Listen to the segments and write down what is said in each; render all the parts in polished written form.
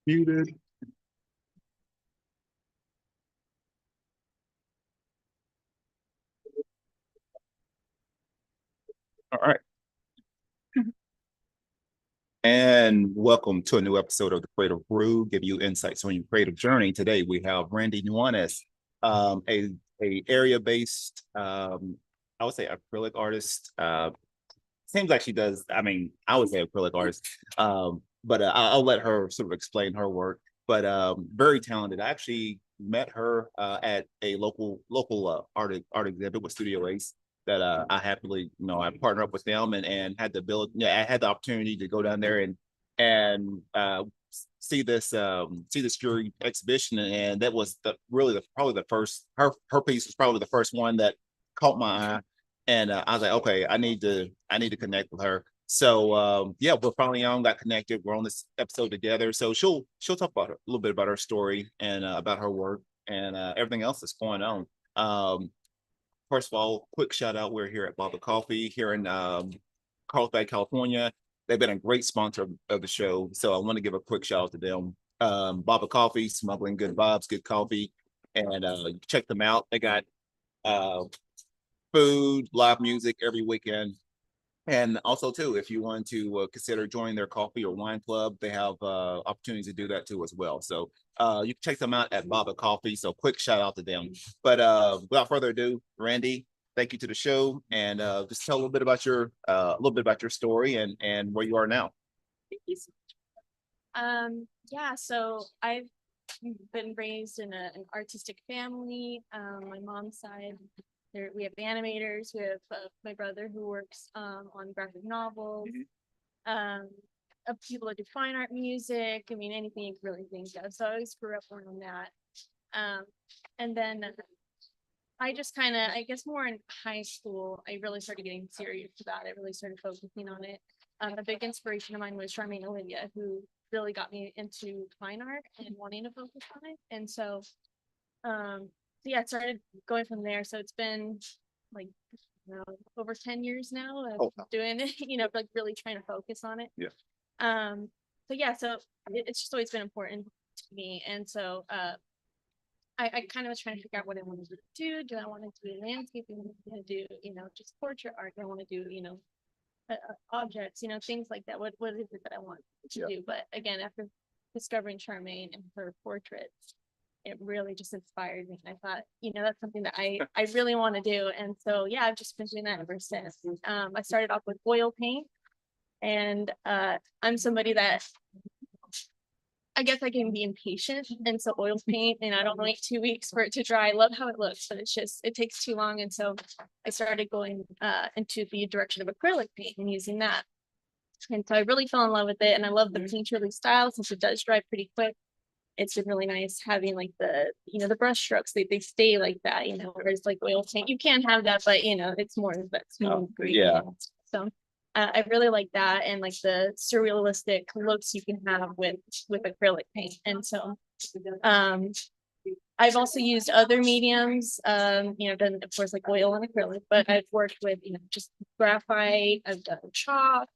Muted. All right. And welcome to a new episode of the Creative Brew, give you insights on your creative journey. Today we have Randi Nuanes, a area based, I would say acrylic artist. Seems like she does. I mean, I would say acrylic artist, but I'll let her sort of explain her work. But very talented. I actually met her at a local art exhibit with Studio Ace that I happily, I partnered up with them and had the ability, I had the opportunity to go down there and see this jewelry exhibition, and that was probably the first her piece was probably the first one that caught my eye, and I was like, okay, I need to connect with her. So yeah, we're finally on, got connected. We're on this episode together. So she'll talk about a little bit about her story and about her work and everything else that's going on. Um, First of all, quick shout out. We're here at Baba Coffee here in Carlsbad, California. They've been a great sponsor of the show. So I want to give a quick shout out to them. Baba Coffee, smuggling good vibes, good coffee. And check them out. They got uh, food, live music every weekend. And also, too, if you want to consider joining their coffee or wine club, they have opportunities to do that too as well. So you can check them out at Baba Coffee. So quick shout out to them. But without further ado, Randi, thank you to the show, and just tell a little bit about your story and where you are now. Thank you so yeah, so I've been raised in an artistic family. My mom's side, we have animators. We have my brother who works on graphic novels. Um, People that do fine art, music. I mean, anything you can really think of. So I always grew up around that. And then I just kind of, I guess more in high school, I really started getting serious about it. Really started focusing on it. A big inspiration of mine was Charmaine Olivia, who really got me into fine art and wanting to focus on it. And so yeah, it started going from there. So it's been like over 10 years now of doing it, like really trying to focus on it. Yeah. So yeah, so it's just always been important to me. And so I kind of was trying to figure out what I wanted to do. Do I want to do landscaping? Do I want to do, just portrait art? Do I want to do, objects, things like that. What is it that I want to do? But again, after discovering Charmaine and her portraits, it really just inspired me. And I thought, that's something that I really want to do. And so, yeah, I've just been doing that ever since. I started off with oil paint, and I'm somebody that I guess I can be impatient. And so oil paint, and I don't wait 2 weeks for it to dry. I love how it looks, but it takes too long. And so I started going into the direction of acrylic paint and using that. And so I really fell in love with it. And I love the painterly style since it does dry pretty quick. It's been really nice having like the brush strokes, they stay like that, whereas like oil paint, you can have that, but it's more of that smooth green. Yeah. So I really like that, and like the surrealistic looks you can have with acrylic paint. And so I've also used other mediums, done of course like oil and acrylic, but I've worked with, just graphite, I've done chalk,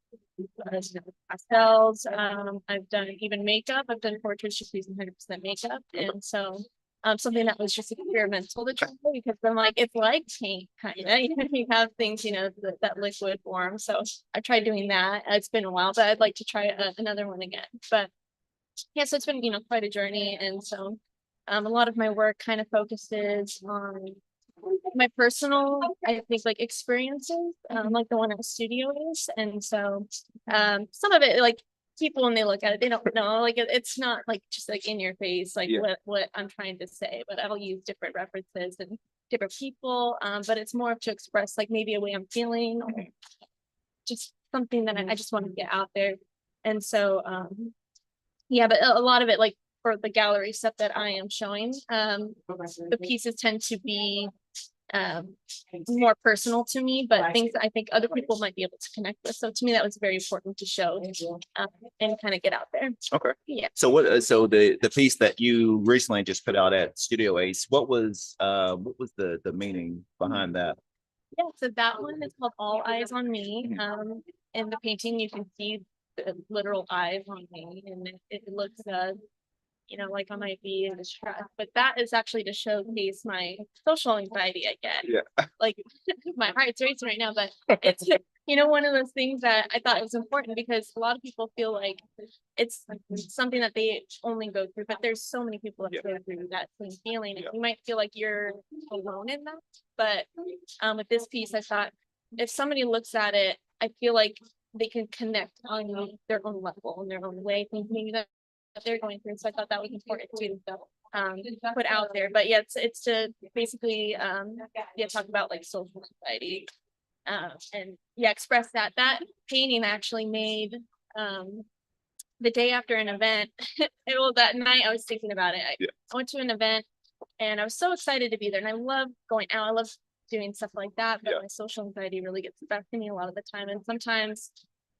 pastels, I've done even makeup, I've done portraits just using 100% makeup. And so something that was just experimental to try, because I'm like, it's like paint kind of, you have things, that liquid form. So I tried doing that. It's been a while, but I'd like to try another one again. But yeah, so it's been, quite a journey. And so a lot of my work kind of focuses on my personal, I think, like experiences, like the one at Studio is. And so some of it, like people when they look at it, they don't know, like it's not like just like in your face, like what I'm trying to say, but I'll use different references and different people. But it's more to express like maybe a way I'm feeling, or just something that I just want to get out there. And so yeah, but a lot of it, like for the gallery stuff that I am showing, the pieces tend to be more personal to me, but things that I think other people might be able to connect with. So to me, that was very important to show and kind of get out there. Okay. Yeah. So so the piece that you recently just put out at Studio Ace, what was the meaning behind that? Yeah, so that one is called All Eyes on Me. In the painting, you can see the literal eyes on me, and it looks like I might be in distress. But that is actually to showcase my social anxiety again. Yeah. Like my heart's racing right now, but it's one of those things that I thought was important because a lot of people feel like it's something that they only go through, but there's so many people that go through that same feeling. And you might feel like you're alone in that. But with this piece, I thought if somebody looks at it, I feel like they can connect on their own level, in their own way, thinking that they're going through. So I thought that was important to put out there. But yeah, it's to basically talk about like social anxiety and express that. That painting actually made the day after an event. That night I was thinking about it. I went to an event and I was so excited to be there. And I love going out. I love doing stuff like that. But my social anxiety really gets the best of me a lot of the time. And sometimes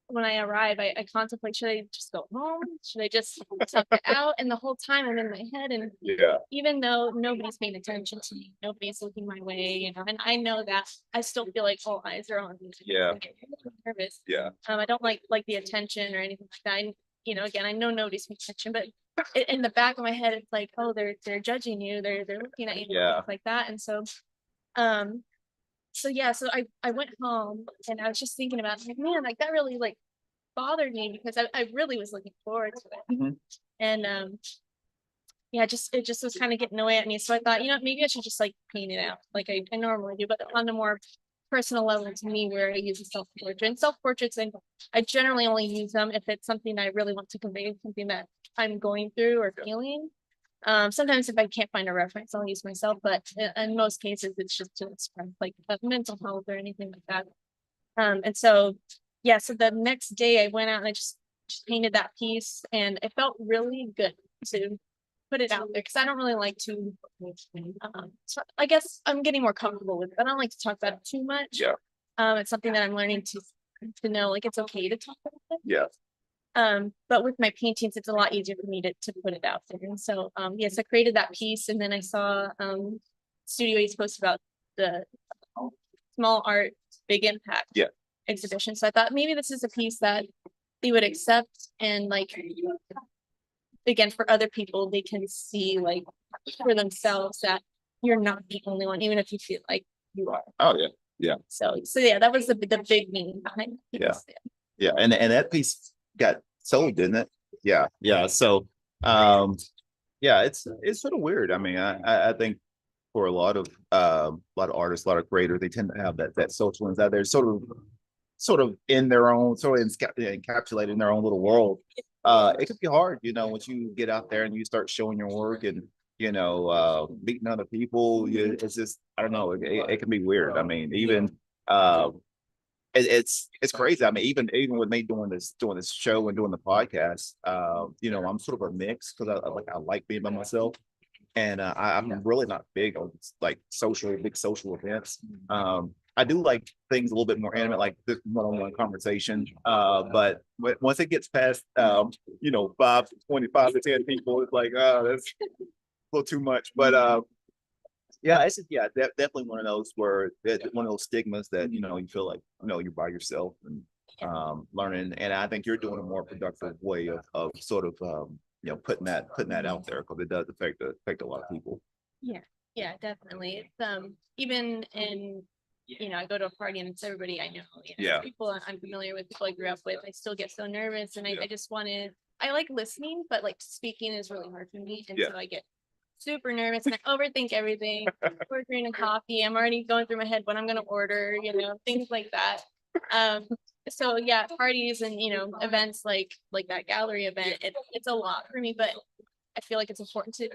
when I arrive, I contemplate, should I just go home? Should I just tough it out? And the whole time I'm in my head. And even though nobody's paying attention to me, nobody's looking my way, and I know that, I still feel like all eyes are on me. Yeah. I get nervous. Yeah. I don't like the attention or anything like that. Again, I know nobody's paying attention, but in the back of my head, it's like, oh, they're judging you. They're looking at you, things like that. And so, so I went home and I was just thinking about it, like, man, like that really like bothered me because I really was looking forward to it. And it just was kind of getting away at me. So I thought, maybe I should just like paint it out like I normally do, but on a more personal level to me, where I use a self-portrait. And self-portraits, and I generally only use them if it's something I really want to convey, something that I'm going through or feeling. Sometimes if I can't find a reference, I'll use myself, but in most cases, it's just to express like mental health or anything like that. And so, so the next day I went out and I just painted that piece, and it felt really good to put it out there because I don't really like to. So I guess I'm getting more comfortable with it, but I don't like to talk about it too much. Yeah. It's something that I'm learning to know, like it's okay to talk about it. Yeah. But with my paintings, it's a lot easier for me to put it out there. And so, I created that piece, and then I saw Studio Ace post about the small art, big impact exhibition. So I thought maybe this is a piece that they would accept, and like, again, for other people, they can see like for themselves that you're not the only one, even if you feel like you are. Oh yeah. Yeah. So that was the big meaning behind it. Yeah. And that piece got sold, didn't it? Yeah. So it's sort of weird. I mean, I think for a lot of artists, a lot of creators, they tend to have that social ones out there sort of in their own, sort of encapsulated in their own little world. It could be hard, once you get out there and you start showing your work and meeting other people. It's just, I don't know, it can be weird. I mean, even it's crazy. I mean, even with me doing this show and doing the podcast, I'm sort of a mix because I like being by myself, and I'm really not big on like big social events. I do like things a little bit more intimate, like this one-on-one conversation. But once it gets past 25 to 10 people, it's like, that's a little too much. But it's just, definitely one of those one of those stigmas that you feel like you're by yourself and learning. And I think you're doing a more productive way of sort of putting that out there, because it does affect a lot of people. Yeah, definitely. It's even in I go to a party and it's everybody I know. People I'm familiar with, people I grew up with. I still get so nervous, and I like listening, but like speaking is really hard for me, and so I get super nervous and I overthink everything. Ordering a coffee, I'm already going through my head what I'm gonna order, things like that. So parties and events like that gallery event, it's a lot for me, but I feel like it's important to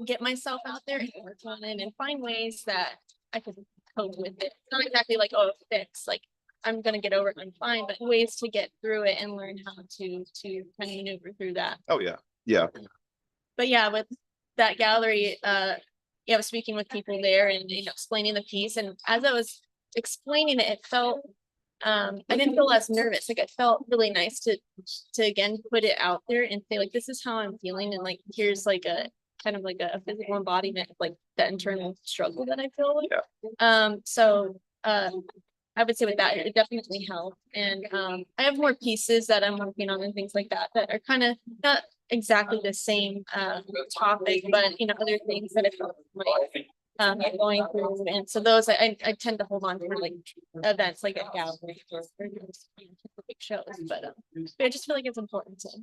get myself out there and work on it and find ways that I can cope with it. It's not exactly like, oh, fix, like I'm gonna get over it, I'm fine, but ways to get through it and learn how to kind of maneuver through that. Oh yeah. But with that gallery, I was speaking with people there and, explaining the piece. And as I was explaining it, it felt, I didn't feel less nervous. Like, it felt really nice to again put it out there and say, like, this is how I'm feeling, and like here's like a kind of like a physical embodiment of like the internal struggle that I feel like. So I would say with that, it definitely helped. And I have more pieces that I'm working on and things like that that are kind of not exactly the same topic, but other things that I felt like going through. And so those I tend to hold on for like events like a gallery or big shows. But I just feel like it's important to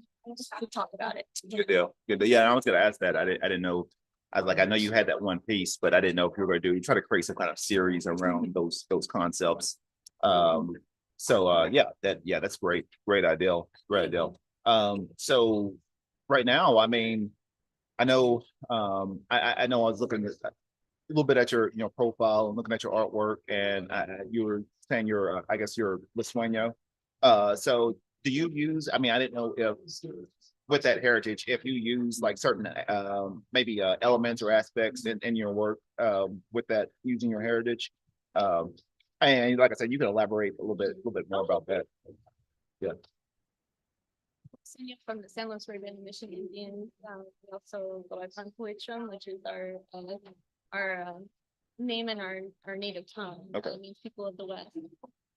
talk about it. Good deal. Good deal. Yeah, I was gonna ask that. I didn't know. I know you had that one piece, but I didn't know if you were gonna try to create some kind of series around those concepts. Yeah, that's great. Great idea. Great idea. So right now, I mean, I know I know I was looking a little bit at your profile and looking at your artwork, and you were saying you're I guess you're Lithuania. So do you use? I mean, I didn't know if with that heritage, if you use like certain maybe elements or aspects in your work with that using your heritage. And like I said, you can elaborate a little bit more about that. Yeah. From the San Luis Rebellion Mission Indians, we also go by Panpuichum, which is our name in our native tongue. Okay. It means people of the West.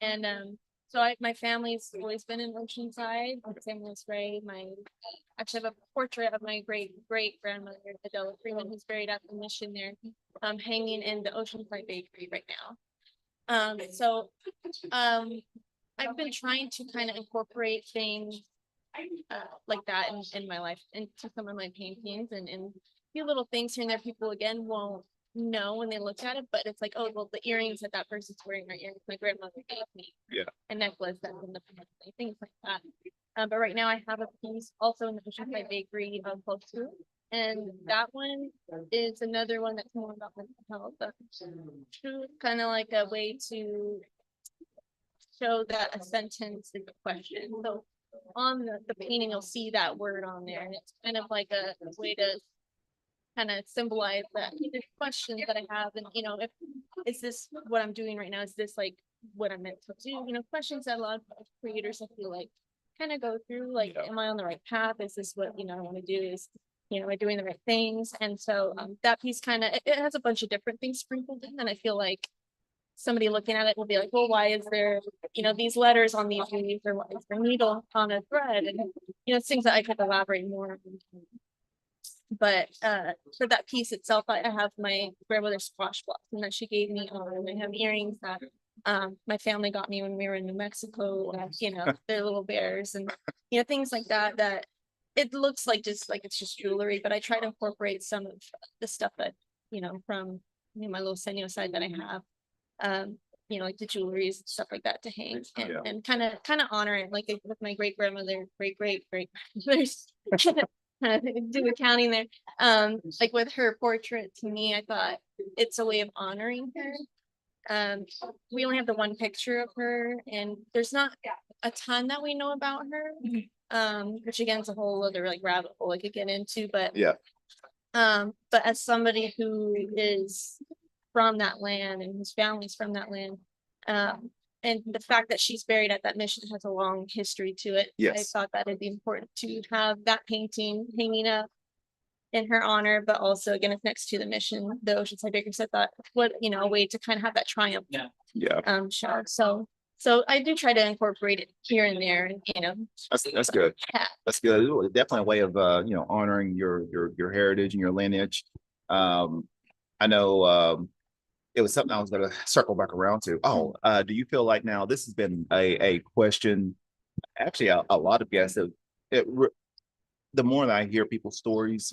And so my family's always been in Oceanside, San Luis Rey. Actually have a portrait of my great grandmother, Adela Freeman, who's buried at the mission there, hanging in the Oceanside Bakery right now. I've been trying to kind of incorporate things like that in my life into some of my paintings, and a few little things here and there people again won't know when they look at it, but it's like, oh well, the earrings that person's wearing are earrings my grandmother gave me. Yeah. A necklace that's in the family, things like that. But right now I have a piece also in the Oceanside Bakery close to it. And that one is another one that's more about mental health. Truth, kind of like a way to show that a sentence is a question. So on the painting, you'll see that word on there, and it's kind of like a way to kind of symbolize that there's questions that I have, and if is this what I'm doing right now? Is this like what I'm meant to do? Questions that a lot of creators I feel like kind of go through, like, am I on the right path? Is this what I want to do? Is am I doing the right things? And so that piece kind of it has a bunch of different things sprinkled in, and I feel like somebody looking at it will be like, well, why is there these letters on these leaves, or why is there needle on a thread? And it's things that I could elaborate more on. But for that piece itself, I have my grandmother's squash blossom that she gave me on. I have earrings that my family got me when we were in New Mexico. They're little bears, and things like that. That it looks like it's just jewelry, but I try to incorporate some of the stuff that from my little senor side that I have. Like the jewelries and stuff like that to hang, and kind of honor it, like with my great grandmother's do accounting there. Like with her portrait, to me, I thought it's a way of honoring her. We only have the one picture of her, and there's not a ton that we know about her. Which again is a whole other like rabbit hole I could get into, but but as somebody who is from that land and whose family's from that land, and the fact that she's buried at that mission has a long history to it. Yes. I thought that it'd be important to have that painting hanging up in her honor, but also again, it's next to the mission, the Oceanside Bakery. So I thought, what a way to kind of have that triumph. Show. So I do try to incorporate it here and there, and that's good. Yeah. That's good. Definitely a way of honoring your heritage and your lineage. I know it was something I was going to circle back around to. Do you feel like now this has been a question? Actually, a lot of guests. The more that I hear people's stories,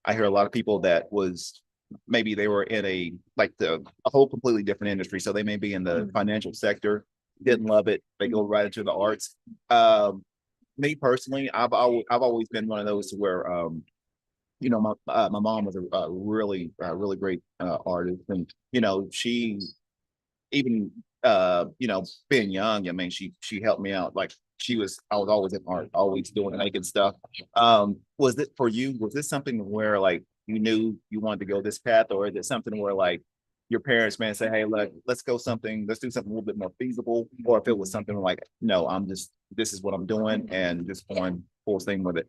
I hear a lot of people that maybe they were in a whole completely different industry. So they may be in the financial sector, didn't love it. They go right into the arts. Me personally, I've always been one of those where my mom was a really great artist, and she even being young, I mean, she helped me out. Like I was always in art, always doing making stuff. Was it for you? Was this something where like you knew you wanted to go this path, or is it something where like your parents may say, hey, look, let's do something a little bit more feasible, or if it was something like, no, this is what I'm doing and just going full steam with it.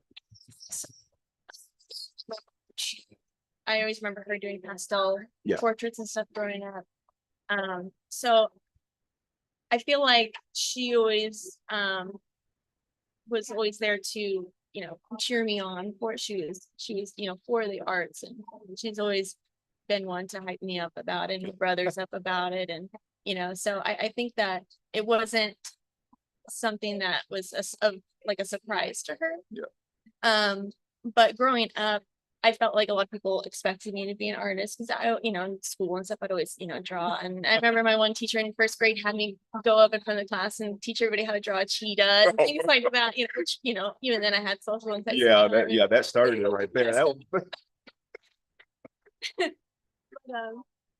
I always remember her doing pastel Yeah. portraits and stuff growing up. So I feel like she always was always there to, you know, cheer me on for she was, you know, for the arts, and she's always been one to hype me up about it, and my brothers up about it. And, you know, so I think that it wasn't something that was like a surprise to her. Yeah. But growing up, I felt like a lot of people expected me to be an artist because I, you know, in school and stuff, I'd always, you know, draw. And I remember my one teacher in first grade had me go up in front of the class and teach everybody how to draw a cheetah and things like that. You know, which, you know, even then I had social anxiety. That started it right there. That was...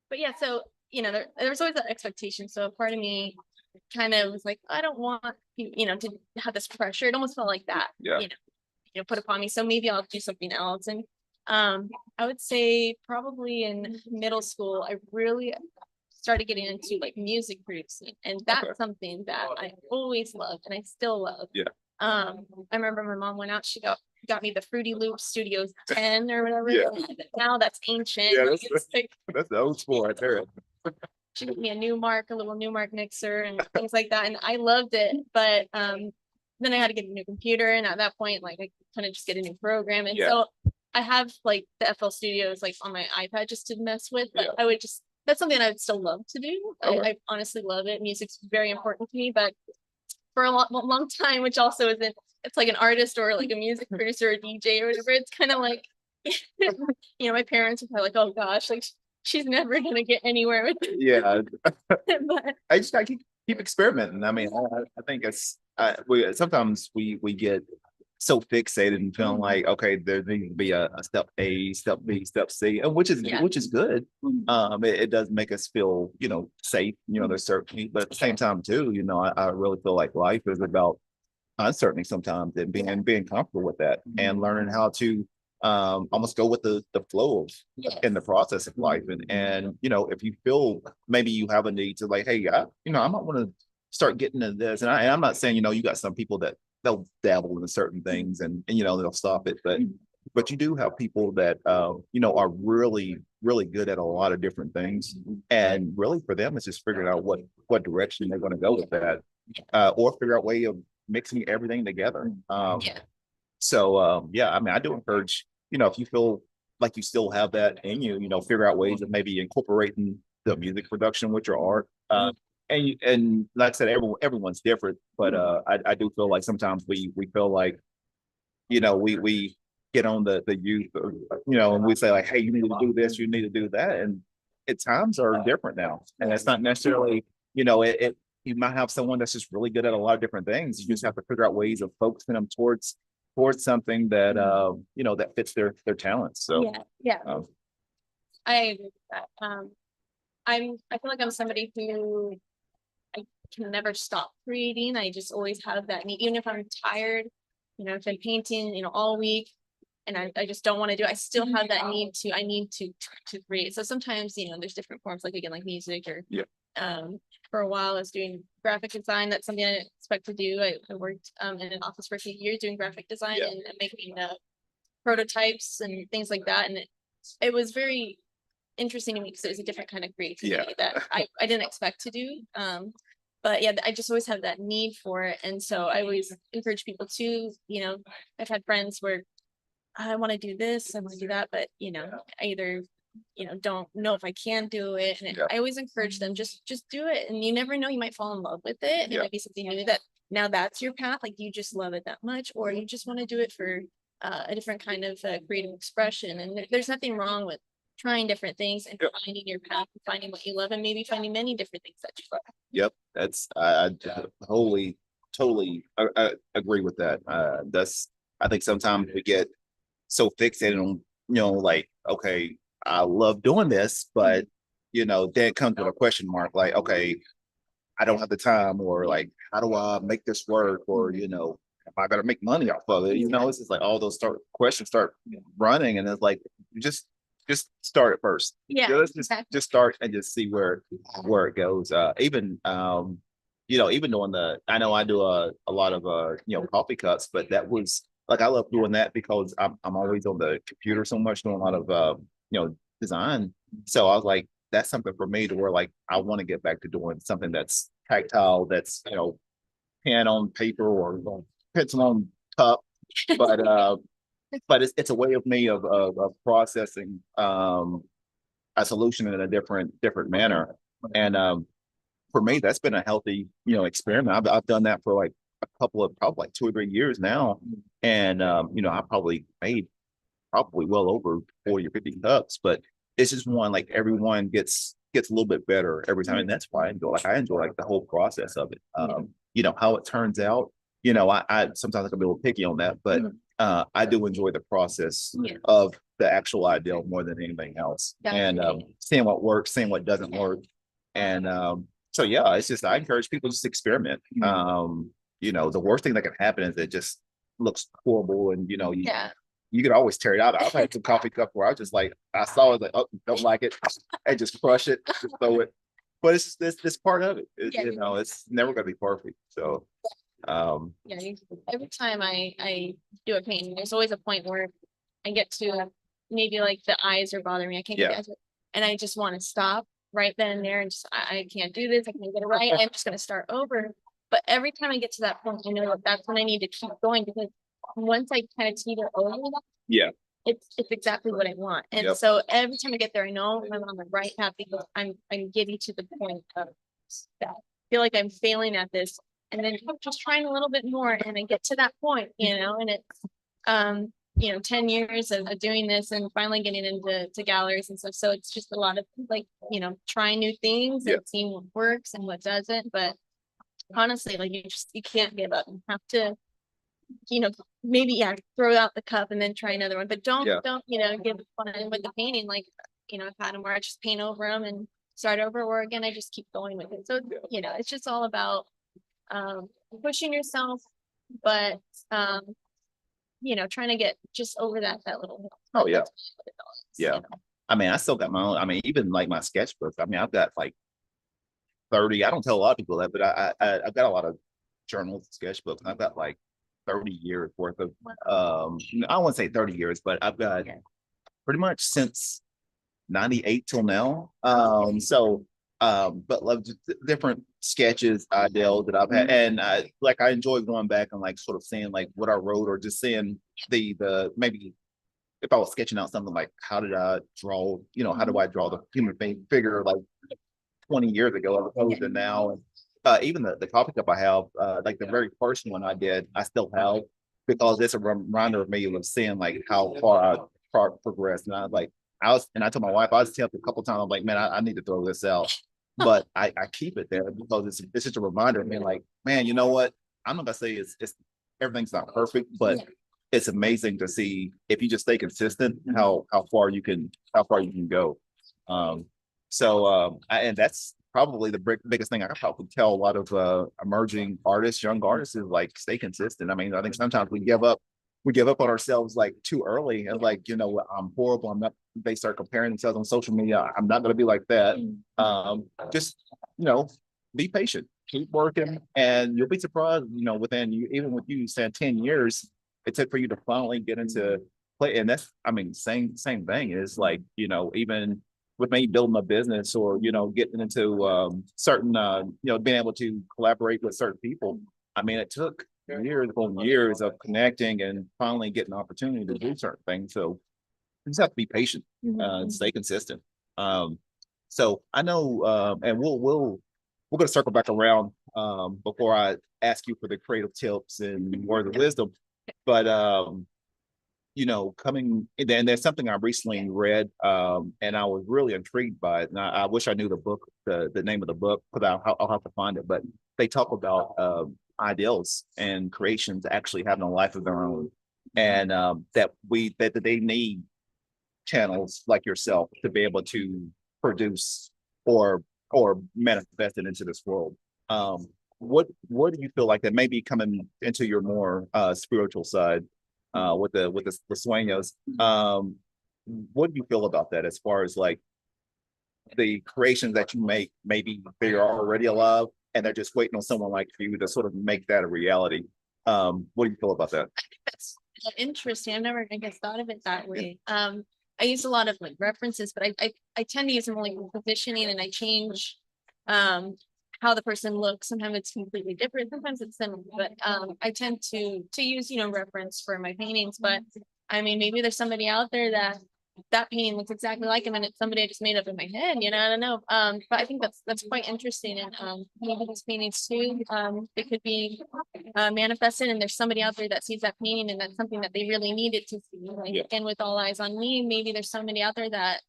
but yeah, so, you know, there was always that expectation. So a part of me kind of was like, I don't want you know, to have this pressure. It almost felt like that, Yeah. you know, put upon me. So maybe I'll do something else. And I would say probably in middle school, I really started getting into like music producing, and that's something that I always loved and I still love. Yeah. I remember my mom went out, she got me the Fruity Loop Studios 10 or whatever. Yeah. Now that's ancient. Yeah, like, that's the old school right there. she gave me a little Newmark mixer and things like that, and I loved it. But then I had to get a new computer, and at that point, like I kind of just get a new program, and so I have like the FL Studios like on my iPad just to mess with. But I would just, that's something I would still love to do. I honestly love it. Music's very important to me, but for a long time, which also isn't, it's like an artist or like a music producer or DJ or whatever, it's kind of like, you know, my parents are probably like, oh gosh, like she's never gonna get anywhere with it. Yeah. But I just gotta keep experimenting. I mean, I think it's sometimes we get so fixated and feeling like, okay, there needs to be a step A, step B, step C, which is good. It does make us feel, you know, safe, you know, there's certainty, but at the same time too, you know, I really feel like life is about uncertainty sometimes, and being comfortable with that and learning how to almost go with the flow of in the process of life. And you know, if you feel maybe you have a need to like, hey, you know, I might want to start getting into this, and I'm not saying, you know, you got some people that they'll dabble in certain things and you know they'll stop it, but you do have people that you know are really good at a lot of different things, and really for them it's just figuring out what direction they're going to go with that, or figure out a way of mixing everything together. So yeah, I mean, I do encourage, you know, if you feel like you still have that in you, you know, figure out ways of maybe incorporating the music production with your art. And like I said, everyone's different, but I do feel like sometimes we feel like, you know, we get on the youth, you know, and we say like, hey, you need to do this, you need to do that, and times are different now, and it's not necessarily, you know, you might have someone that's just really good at a lot of different things. You just have to figure out ways of focusing them towards something that you know, that fits their talents. So I agree with that. I feel like I'm somebody who I can never stop creating. I just always have that need, even if I'm tired, you know, if I'm painting, you know, all week and I just don't want to do it, I still have that need to create. So sometimes, you know, there's different forms, like again, like music or for a while I was doing graphic design. That's something I didn't expect to do. I worked in an office for a few years doing graphic design and making prototypes and things like that. And it was very interesting to me because it was a different kind of creativity that I didn't expect to do. But yeah, I just always have that need for it. And so I always encourage people to, you know, I've had friends where I want to do this, I want to do that, but you know, I either, you know, don't know if I can do it. And I always encourage them, just do it. And you never know, you might fall in love with it. It might be something new that now that's your path. Like you just love it that much, or you just want to do it for a different kind of creative expression. And there's nothing wrong with trying different things and finding your path and finding what you love, and maybe finding many different things that you love. Yep. That's, I totally agree with that. I think sometimes we get so fixated on, you know, like, okay, I love doing this, but you know, then it comes with a question mark, like, okay, I don't have the time, or like, how do I make this work? Or, you know, am I gonna make money off of it? You know, it's just like all those questions start running, and it's like, just start at first. Yeah, Let's exactly. just start and just see where it goes. Even even doing I know I do a lot of coffee cups, but that was like I love doing that because I'm always on the computer so much doing a lot of design. So I was like, that's something for me to where like I want to get back to doing something that's tactile, that's pen on paper or pencil on cup, but it's a way of me of processing a solution in a different manner. And for me, that's been a healthy experiment. I've done that for like a couple of probably like 2 or 3 years now, and I probably made probably well over 40 or 50 cups, but it's just one like everyone gets a little bit better every time, and that's why I enjoy like the whole process of it. How it turns out. I sometimes I can be a little picky on that, but I do enjoy the process of the actual ideal more than anything else, and seeing what works, seeing what doesn't work, and so yeah, it's just I encourage people just experiment. The worst thing that can happen is it just looks horrible, and you could always tear it out. I've had some coffee cup where I was just like, I saw it, like, oh, don't like it, and just crush it, just throw it. But it's this part of it. It's never gonna be perfect. So, yeah. Every time I do a painting, there's always a point where I get to maybe like the eyes are bothering me. I can't get the eyes, and I just want to stop right then and there, and just I can't do this. I can't get it right. I'm just gonna start over. But every time I get to that point, I know that that's when I need to keep going because once I kind of teeter over that, it's exactly what I want. And so every time I get there, I know I'm on the right path because I'm getting to the point of that. I feel like I'm failing at this, and then just trying a little bit more, and I get to that point, and it's 10 years of doing this and finally getting into galleries and stuff. So it's just a lot of like, trying new things and seeing what works and what doesn't. But honestly, like you can't give up. You have to maybe throw out the cup and then try another one, but don't give fun with the painting. Like I've had them where I just paint over them and start over, or again I just keep going with it. So it's just all about pushing yourself, but trying to get just over that little hill. Oh yeah. I mean, I still got my own. I mean, even like my sketchbook. I mean, I've got like 30. I don't tell a lot of people that, but I've got a lot of journals, sketchbooks, and I've got like 30 years worth of I won't say 30 years, but I've got pretty much since 98 till now. But love different sketches, ideals that I've had, and I enjoy going back and like sort of seeing like what I wrote, or just seeing the maybe if I was sketching out something like how did I draw, how do I draw the human figure like 20 years ago as opposed to now. And even the coffee cup I have, like the very first one I did, I still have because it's a reminder of me of seeing like how far I progressed. And I told my wife, I was telling a couple of times, I'm like, man, I need to throw this out. But I keep it there because it's just a reminder of me like, man, you know what? I'm not gonna say it's everything's not perfect, but it's amazing to see if you just stay consistent, how far you can go. And that's probably the biggest thing I could probably tell a lot of emerging artists, young artists, is like stay consistent. I mean, I think sometimes we give up on ourselves like too early, and like I'm horrible. I'm not. They start comparing themselves on social media. I'm not going to be like that. Just be patient, keep working, and you'll be surprised. Within even with you saying 10 years, it took for you to finally get into play. And that's, I mean, same thing is like even with me building a business or getting into certain being able to collaborate with certain people. I mean, it took years upon years of connecting and finally getting an opportunity to do certain things. So you just have to be patient and stay consistent. So I know, and we're going to circle back around before I ask you for the creative tips and words of wisdom. But coming, and there's something I recently read, and I was really intrigued by it. And I wish I knew the name of the book, because I'll have to find it. But they talk about ideals and creations actually having a life of their own, and that they need channels like yourself to be able to produce or manifest it into this world. What do you feel like that may be coming into your more spiritual side with the sueños? what do you feel about that as far as like the creations that you make, maybe they're already alive and they're just waiting on someone like you to sort of make that a reality? What do you feel about that? That's interesting. I've never, I guess, thought of it that way. I use a lot of like references, but I tend to use them like for positioning, and I change how the person looks. Sometimes it's completely different, sometimes it's similar, but I tend to use, reference for my paintings. But I mean, maybe there's somebody out there that painting looks exactly like him, and it's somebody I just made up in my head, I don't know. But I think that's quite interesting. And maybe these paintings too, they could be manifested, and there's somebody out there that sees that painting and that's something that they really needed to see. Like, and with All Eyes on Me, maybe there's somebody out there that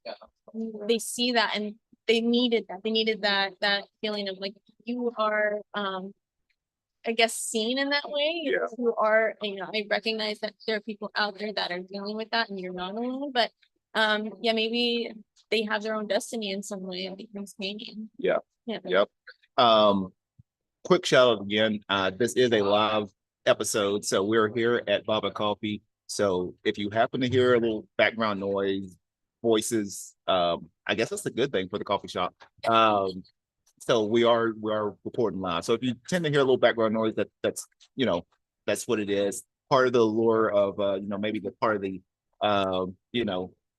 they see that and they needed that feeling of like, you are I guess seen in that way. Yeah. You are, I recognize that there are people out there that are dealing with that and you're not alone. But yeah, maybe they have their own destiny in some way and becomes painting. Yeah. Yeah. Yep. Quick shout out again. This is a live episode, so we're here at Baba Coffee. So if you happen to hear a little background noise, voices, I guess that's a good thing for the coffee shop. So we are recording live. So if you tend to hear a little background noise, that's what it is. Part of the allure of maybe the part of the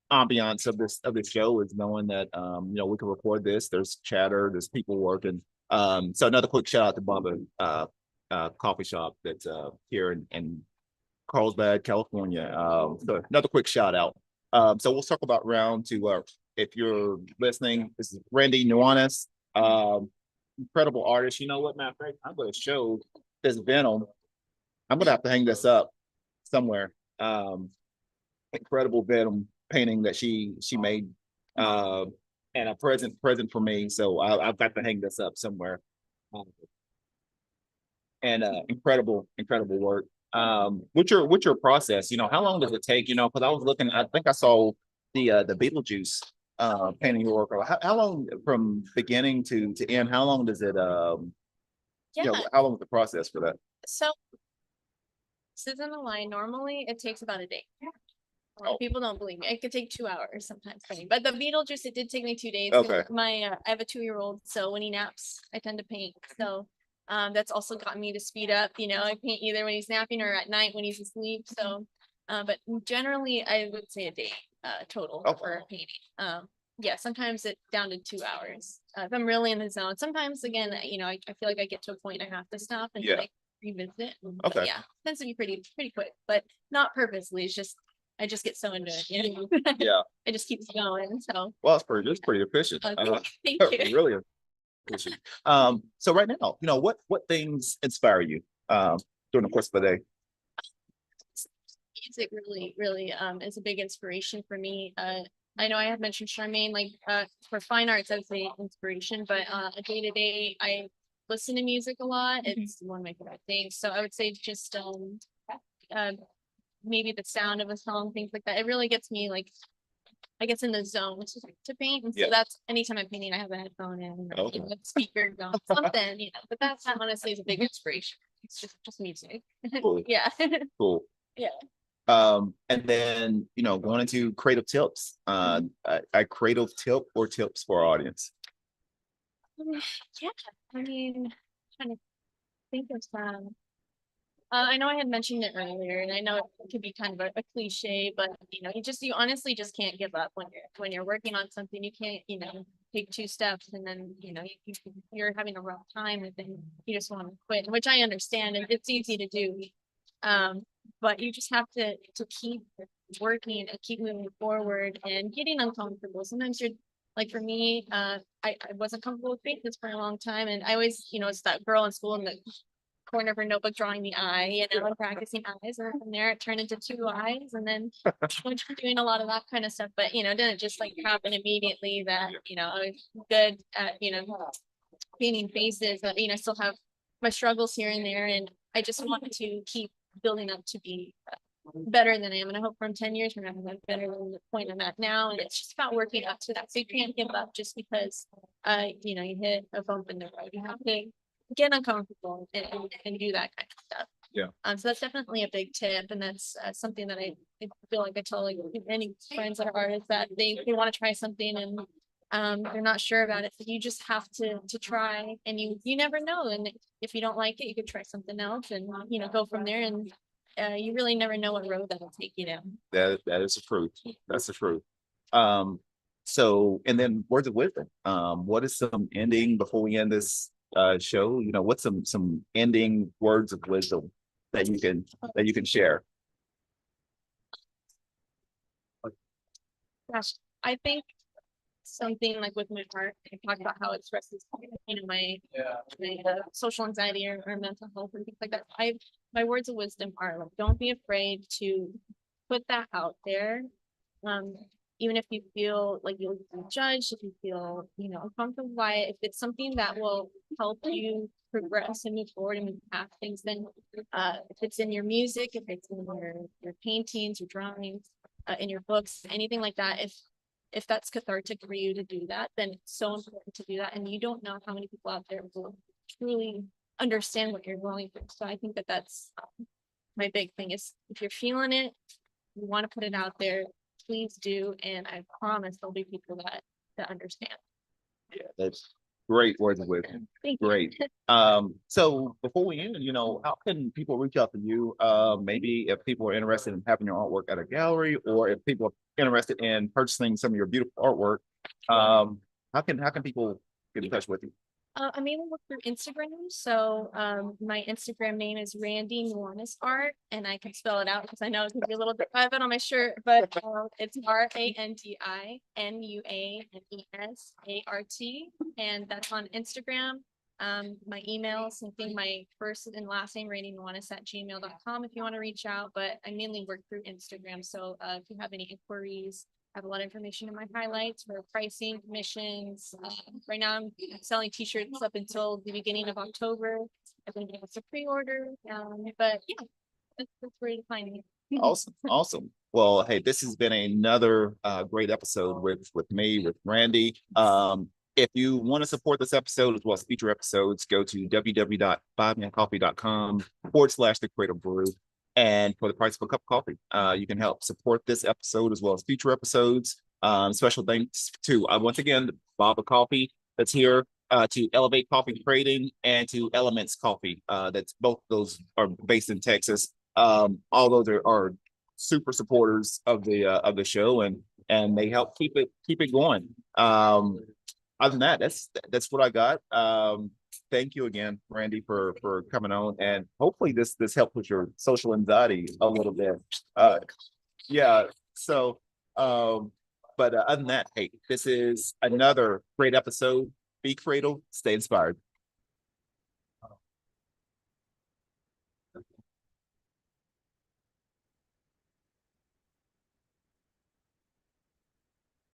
ambiance of this show is knowing that we can record this. There's chatter, there's people working. So another quick shout out to Baba coffee shop that's here in Carlsbad, California. So another quick shout out. So we'll talk about round two. If you're listening, this is Randi Nuanes. Incredible artist. You know what, matter of fact, I'm going to show this Venom. I'm going to have to hang this up somewhere. Incredible Venom painting that she made, and a present for me. So I've got to hang this up somewhere. And incredible work. What's your process? How long does it take? Because I was looking, I think I saw the Beetlejuice painting your work. How long from beginning to end? How long does it Yeah. How long is the process for that? So this isn't a lie. Normally it takes about a day. Oh. People don't believe me. It could take 2 hours sometimes. But the Beetlejuice, it did take me 2 days. Okay. I have a 2-year-old, so when he naps, I tend to paint. So that's also gotten me to speed up. I paint either when he's napping or at night when he's asleep. So, but generally, I would say a day total for painting. Yeah, sometimes it's down to 2 hours if I'm really in the zone. Sometimes, again, I feel like I get to a point I have to stop and like revisit. Okay. Yeah, tends to be pretty quick, but not purposely. It's just I just get so into it. Yeah. It just keeps going. So. Well, it's pretty efficient. Thank you. Really efficient. So right now, what things inspire you during the course of the day? Music really is a big inspiration for me. I know I had mentioned Charmaine, like for fine arts, I would say inspiration, but day to day, I listen to music a lot. It's one of my favorite things. So I would say just maybe the sound of a song, things like that. It really gets me like, I guess, in the zone to paint. And so that's anytime I'm painting, I have a headphone in, speaker going, something, but that honestly is a big inspiration. It's just music. Cool. Yeah. Cool. Yeah. And then, going into creative tips, a creative tip or tips for our audience. Yeah, I mean, trying to think of some. I know I had mentioned it earlier, and I know it could be kind of a cliche, but you honestly just can't give up when you're working on something. You can't, take 2 steps and then you're having a rough time and then you just want to quit, which I understand, and it's easy to do. But you just have to keep working and keep moving forward and getting uncomfortable. Sometimes you're like, for me, I wasn't comfortable with faces for a long time, and I always, it's that girl in school in the corner of her notebook drawing the eye, and practicing eyes, and from there it turned into 2 eyes, and then doing a lot of that kind of stuff. But it didn't just like happen immediately that I was good at painting faces. But I still have my struggles here and there, and I just want to keep building up to be better than I am, and I hope from 10 years from now I'm better than the point I'm at now. And it's just about working up to that. So you can't give up just because you hit a bump in the road. You have to get uncomfortable and do that kind of stuff. Yeah. So that's definitely a big tip, and that's something that I feel like I tell like any friends that are artists that they want to try something and they're not sure about it. So you just have to try, and you never know. And if you don't like it, you could try something else, and go from there. And you really never know what road that'll take you down. That is the truth. That's the truth. Um, so and then words of wisdom. What is some ending before we end this show? What's some ending words of wisdom that you can share? Gosh, I think something like with my art, I talked about how it expresses, my social anxiety or mental health and things like that. My words of wisdom are like, don't be afraid to put that out there. Um, Even if you feel like you'll be judged, if you feel, uncomfortable by it, if it's something that will help you progress and move forward and move past things, then if it's in your music, if it's in your paintings, your drawings, in your books, anything like that, if that's cathartic for you to do that, then it's so important to do that. And you don't know how many people out there will truly understand what you're going through. So I think that that's my big thing is if you're feeling it, you want to put it out there, please do. And I promise there'll be people that understand. Yeah, that's great words of wisdom. Thank you. Great. So before we end, how can people reach out to you? Maybe if people are interested in having your artwork at a gallery, or if people are interested in purchasing some of your beautiful artwork, how can people get in touch with you? I mainly look through Instagram. So my Instagram name is Randi Nuanes Art, and I can spell it out because I know it can be a little bit private on my shirt, but it's RandiNuanesArt, and that's on Instagram. My email, same thing, my first and last name, randynuanes@gmail.com if you want to reach out, but I mainly work through Instagram. So if you have any inquiries, I have a lot of information in my highlights for pricing, commissions. Right now I'm selling t-shirts up until the beginning of October. I think it's a pre-order, but yeah, that's where you find me. Awesome, awesome. Well, hey, this has been another great episode with me, with Randy. If you want to support this episode as well as future episodes, go to www.buymeacoffee.com/the creative brew. And for the price of a cup of coffee, you can help support this episode as well as future episodes. Special thanks to, once again, Baba Coffee that's here, to Elevate Coffee Trading, and to Elements Coffee. That's both those are based in Texas. All those are super supporters of the show, and they help keep it going. Other than that, that's what I got. Thank you again, Randy, for coming on, and hopefully this helped with your social anxiety a little bit. Yeah. So, but other than that, hey, this is another great episode. Be creative, stay inspired.